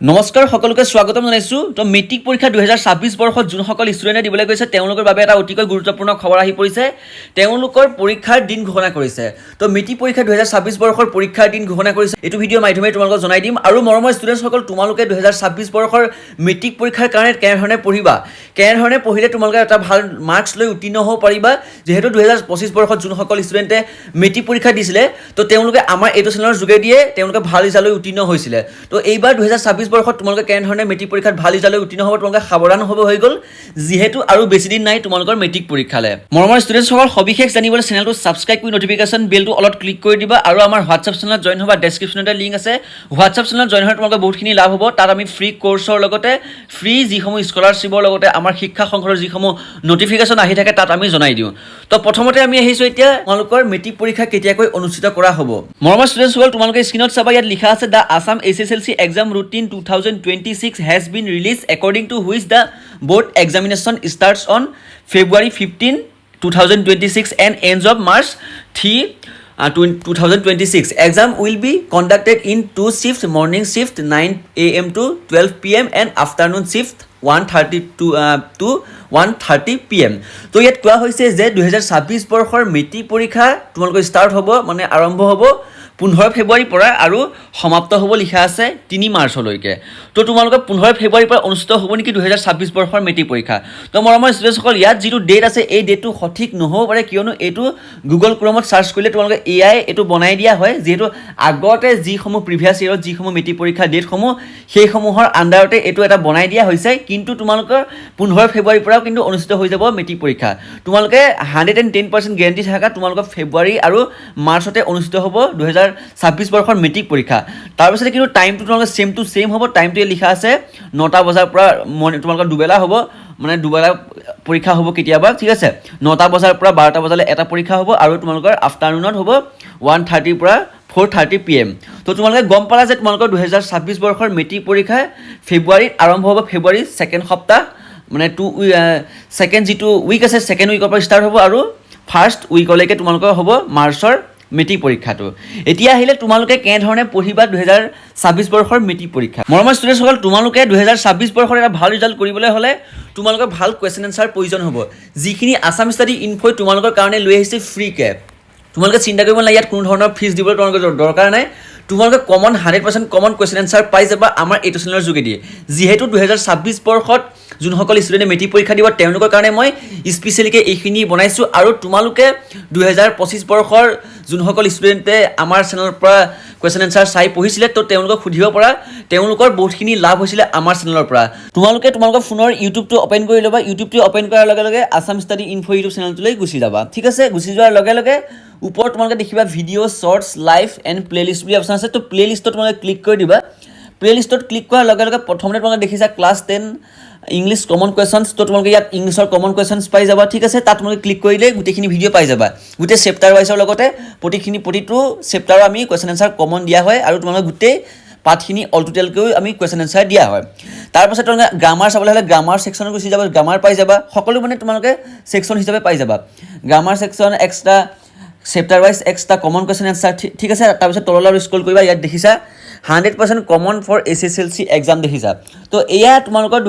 নমস্কাৰ সকলোকে স্বাগতম জনাইছো তো মেট্ৰিক পৰীক্ষা 2026 বৰ্ষত যোনসকল ষ্টুডেণ্টে দিবলৈ গৈছে তেওঁলোকৰ বাবে এটা অতিকৈ গুৰুত্বপূৰ্ণ খবৰ আহি পৰিছে তেওঁলোকৰ পৰীক্ষাৰ দিন ঘোষণা কৰিছে তো মেট্ৰিক পৰীক্ষা 2026 বৰ্ষৰ পৰীক্ষাৰ দিন ঘোষণা কৰিছে এইটো ভিডিঅ' মাধ্যমে তোমালোকক জনাই দিম আৰু মৰমৰ ষ্টুডেণ্টসকল তোমালোকে 2026 বৰ্ষৰ মেট্ৰিক পৰীক্ষাৰ কাৰণে কেনেধৰণে পঢ়িবা কেনেধৰণে পঢ়িলে তোমালোকে এটা ভাল মাৰ্কছ লৈ উত্তীৰ্ণ হ'ব পাৰিবা যেহেতু 2025 বৰ্ষত যোনসকল ষ্টুডেণ্টে মেট্ৰিক পৰীক্ষা দিছিলে তো তেওঁলোকে আমাৰ এইটো চেনেলৰ যোগেদিয়ে তেওঁলোকে ভাল ৰিজাল্ট লৈ উত্তীৰ্ণ হৈছিলে তো এইবাৰ 2026 বৰ্ষত তোমালোকে কেনেধৰণে মেট্ৰিক পৰীক্ষাত ভাল ৰিজাল্ট লৈ উত্তীৰ্ণ হ'ব তোমালোকে সাৱধান হ'ব হৈ গ'ল যেহেতু আৰু বেছি দিন নাই তোমালোকৰ মেট্ৰিক পৰীক্ষালে মৰমৰ ষ্টুডেণ্টসকল সবিশেষ জানিবলৈ চেনেলটো সাবস্ক্ৰাইব কৰি নটিফিকেশ্যন বেলটো অলপ ক্লিক কৰি দিবা আৰু আমাৰ হোৱাটছআপ চেনেলত জইন হ'বা ডেছক্ৰিপশ্যনতে লিংক আছে হোৱাটছআপ চেনেলত জইন হ'লে তোমালোকৰ বহুতখিনি লাভ হ'ব তাত আমি ফ্ৰী কোৰ্ছৰ লগতে ফ্ৰী যিসমূহ স্কলাৰশ্বিপৰ লগতে আমাৰ শিক্ষা সংঘৰ যিসমূহ নটিফিকেশ্যন আহি থাকে তাত আমি জনাই দিওঁ তো প্ৰথমতে আমি আহিছোঁ এতিয়া তোমালোকৰ মেট্ৰিক পৰীক্ষা কেতিয়াকৈ অনুষ্ঠিত কৰা হ'ব মৰমৰ ষ্টুডেণ্টসকল তোমালোকে স্ক্ৰীনত চাবা ইয়াত লিখা আছে the Assam SSLC exam routine 2026 has been released according to which the board examination starts on February 15, 2026 and ends of March 3, 2026. Exam will be conducted in two shifts, morning shift 9 a.m. to 12 p.m. and afternoon shift 1:30 to 1:30 p.m. তো ইয়াত কোৱা হৈছে যে 2026 বৰ্ষৰ matric পৰীক্ষা তোমালোকৰ start হ'ব মানে আৰম্ভ হ'ব 15 ফেব্ৰুৱাৰীৰ পৰা আৰু সমাপ্ত হ'ব লিখা আছে 3 মাৰ্চলৈকে তো তোমালোকৰ 15 ফেব্ৰুৱাৰীৰ পৰা অনুষ্ঠিত হ'ব নেকি 2026 বৰ্ষৰ মেট্ৰিক পৰীক্ষা তো মৰমৰ ষ্টুডেণ্টসকল ইয়াত যিটো ডেট আছে এই ডেটটো সঠিক নহ'ব পাৰে কিয়নো এইটো গুগল ক্ৰমত চাৰ্চ কৰিলে তোমালোকে AI এইটো বনাই দিয়া হয় যিহেতু আগতে যিসমূহ প্ৰিভিয়াছ ইয়েৰত যিসমূহ মেট্ৰিক পৰীক্ষা ডেটসমূহ সেইসমূহৰ আণ্ডাৰতে এইটো এটা বনাই দিয়া হৈছে কিন্তু তোমালোকৰ 15 ফেব্ৰুৱাৰীৰ পৰাও কিন্তু অনুষ্ঠিত হৈ যাব মেট্ৰিক পৰীক্ষা তোমালোকে 110% গেৰাণ্টি থকা তোমালোকৰ ফেব্ৰুৱাৰী আৰু মাৰ্চতে অনুষ্ঠিত হ'ব 2026 বৰ্ষৰ মেট্ৰিক পৰীক্ষা তাৰপিছতে কিন্তু টাইমটো তোমালোকৰ সেম টু সেম হ'ব টাইমটো লিখা আছে 9টা বজাৰ পৰা তোমালোকৰ দুবেলা হ'ব মানে দুবেলা পৰীক্ষা হ'ব কেতিয়াবা ঠিক আছে 9টা বজাৰ পৰা 12টা বজালৈ এটা পৰীক্ষা হ'ব আৰু তোমালোকৰ আফটাৰনুনত হ'ব 1:30 পৰা 4:30 p.m. তো তোমালোকে গম পালা যে তোমালোকৰ 2026 বৰ্ষৰ মেট্ৰিক পৰীক্ষা ফেব্ৰুৱাৰীত আৰম্ভ হ'ব ফেব্ৰুৱাৰী ছেকেণ্ড সপ্তাহ মানে ছেকেণ্ড যিটো উইক আছে ছেকেণ্ড উইকৰ পৰা ষ্টাৰ্ট হ'ব আৰু ফাৰ্ষ্ট উইকলৈকে তোমালোকৰ হ'ব মাৰ্চৰ মেট্ৰিক পৰীক্ষাটো এতিয়া আহিলে তোমালোকে কেনেধৰণে পঢ়িবা 2026 বৰ্ষৰ মেট্ৰিক পৰীক্ষা মৰমৰ ষ্টুডেণ্টসকল তোমালোকে 2026 বৰ্ষৰ এটা ভাল ৰিজাল্ট কৰিবলৈ হ'লে তোমালোকৰ ভাল কুৱেশ্যন এনচাৰ প্ৰয়োজন হ'ব যিখিনি আছাম ষ্টাডি ইনফো তোমালোকৰ কাৰণে লৈ আহিছে ফ্ৰীকে তোমালোকে চিন্তা কৰিব নালাগে ইয়াত কোনো ধৰণৰ ফিজ দিবলৈ তোমালোকৰ দৰকাৰ নাই তোমালোকে কমন 100% কমন কুৱেশ্যন এনচাৰ পাই যাবা আমাৰ এইটো চেনেলৰ যোগেদি যিহেতু 2026 বৰ্ষত যোনসকল ষ্টুডেণ্টে মেট্ৰিক পৰীক্ষা দিব তেওঁলোকৰ কাৰণে মই স্পেচিয়েলিকৈ এইখিনি বনাইছোঁ আৰু তোমালোকে 2025 বৰ্ষৰ যোনসকল ষ্টুডেণ্টে আমাৰ চেনেলৰ পৰা কুৱেশ্যন এনচাৰ চাই পঢ়িছিলে তো তেওঁলোকক সুধিব পৰা তেওঁলোকৰ বহুতখিনি লাভ হৈছিলে আমাৰ চেনেলৰ পৰা তোমালোকে তোমালোকৰ ফোনৰ ইউটিউবটো অ'পেন কৰি ল'বা ইউটিউবটো অ'পেন কৰাৰ লগে লগে আছাম ষ্টাডি ইনফো ইউটিউব চেনেলটোলৈ গুচি যাবা ঠিক আছে গুচি যোৱাৰ লগে লগে ওপৰত তোমালোকে দেখিবা video' shorts live and playlist বুলি অপশ্যন আছে তো প্লেলিষ্টত তোমালোকে ক্লিক কৰি দিবা প্লেলিষ্টত ক্লিক কৰাৰ লগে লগে প্ৰথমতে তোমালোকে দেখিছা ক্লাছ 10 ইংলিছ কমন কুৱেশ্যনছ তো তোমালোকে ইয়াত ইংলিছৰ কমন কুৱেশ্যনছ পাই যাবা ঠিক আছে তাত তোমালোকে ক্লিক কৰিলে গোটেইখিনি ভিডিঅ' পাই যাবা গোটেই চেপ্টাৰ ৱাইজৰ লগতে প্ৰতিটো চেপ্টাৰৰ আমি কুৱেশ্যন এনচাৰ কমন দিয়া হয় আৰু তোমালোকে গোটেই পাঠখিনি অল টোটেলকৈ আমি কুৱেশ্যন এনচাৰ দিয়া হয় তাৰপাছত তোমালোকে গ্ৰামাৰ চাবলৈ হ'লে গ্ৰামাৰ ছেকশ্যনত গুচি যাবা গ্ৰামাৰ পাই যাবা সকলো মানে তোমালোকে ছেকশ্যন হিচাপে পাই যাবা grammar section extra chapter wise extra common question answer ঠিক আছে তাৰপিছত তললৈ স্ক্ৰল কৰিবা ইয়াত দেখিছা 100% কমন ফৰ SSLC এক্সাম দেখিছা তো এয়া তোমালোকৰ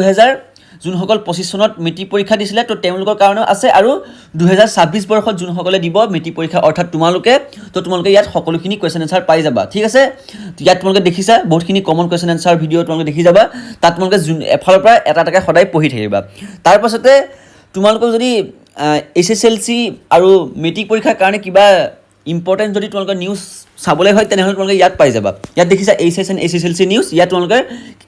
যোনসকল 25 চনত মেট্ৰিক পৰীক্ষা দিছিলে তো তেওঁলোকৰ কাৰণেও আছে আৰু 2026 বৰ্ষত যোনসকলে দিব মেট্ৰিক পৰীক্ষা অৰ্থাৎ তোমালোকে ইয়াত সকলোখিনি কুৱেশ্যন এনচাৰ পাই যাবা ঠিক আছে ইয়াত তোমালোকে দেখিছা বহুতখিনি কমন কুৱেশ্যন এনচাৰ ভিডিঅ' তোমালোকে দেখি যাবা তাত তোমালোকে এফালৰ পৰা এটা এটাকৈ সদায় পঢ়ি থাকিবা তাৰপাছতে তোমালোকক যদি SSLC আৰু মেট্ৰিক পৰীক্ষাৰ কাৰণে কিবা ইম্পৰ্টেণ্ট যদি তোমালোকৰ নিউজ চাবলৈ হয় তেনেহ'লে তোমালোকে ইয়াত পাই যাবা ইয়াত দেখিছা SSLC নিউজ ইয়াত তোমালোকে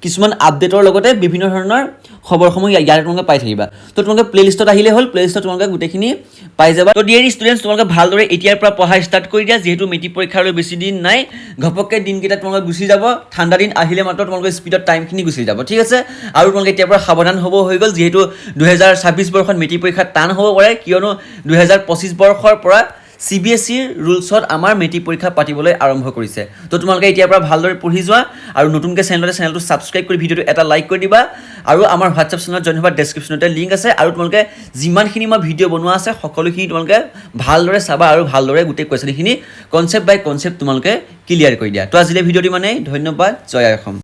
কিছুমান আপডেটৰ লগতে বিভিন্ন ধৰণৰ খবৰসমূহ ইয়াত তোমালোকে পাই থাকিবা তো তোমালোকে প্লেলিষ্টত আহিলে হ'ল প্লেলিষ্টত তোমালোকে গোটেইখিনি পাই যাবা তো ডিয়াৰ ষ্টুডেণ্টছ তোমালোকে ভালদৰে এতিয়াৰ পৰা পঢ়া ষ্টাৰ্ট কৰি দিয়া যিহেতু মেট্ৰিক পৰীক্ষালৈ বেছি দিন নাই ঘপককৈ দিনকেইটা তোমালোকে গুচি যাব ঠাণ্ডা দিন আহিলে মাত্ৰ তোমালোকে স্পীডত টাইমখিনি গুচি যাব ঠিক আছে আৰু তোমালোকে এতিয়াৰ পৰা সাৱধান হ'ব হৈ গ'ল যিহেতু 2026 বৰ্ষত মেট্ৰিক পৰীক্ষা টান হ'ব পাৰে কিয়নো 2025 বৰ্ষৰ পৰা CBSEৰ ৰুলছত আমাৰ মেট্ৰিক পৰীক্ষা পাতিবলৈ আৰম্ভ কৰিছে তো তোমালোকে এতিয়াৰ পৰা ভালদৰে পঢ়ি যোৱা আৰু নতুনকৈ চেনেলটো ছাবস্ক্ৰাইব কৰি ভিডিঅ'টো এটা লাইক কৰি দিবা আৰু আমাৰ হোৱাটছআপ চেনেলত জইন হোৱাৰ ডেছক্ৰিপশ্যনতে লিংক আছে আৰু তোমালোকে যিমানখিনি মই ভিডিঅ' বনোৱা আছে সকলোখিনি তোমালোকে ভালদৰে চাবা আৰু ভালদৰে গোটেই কুৱেশ্যনখিনি কনচেপ্ট বাই কনচেপ্ট তোমালোকে ক্লিয়াৰ কৰি দিয়া তো আজিলৈ ভিডিঅ'টো মানে ধন্যবাদ জয় অসম।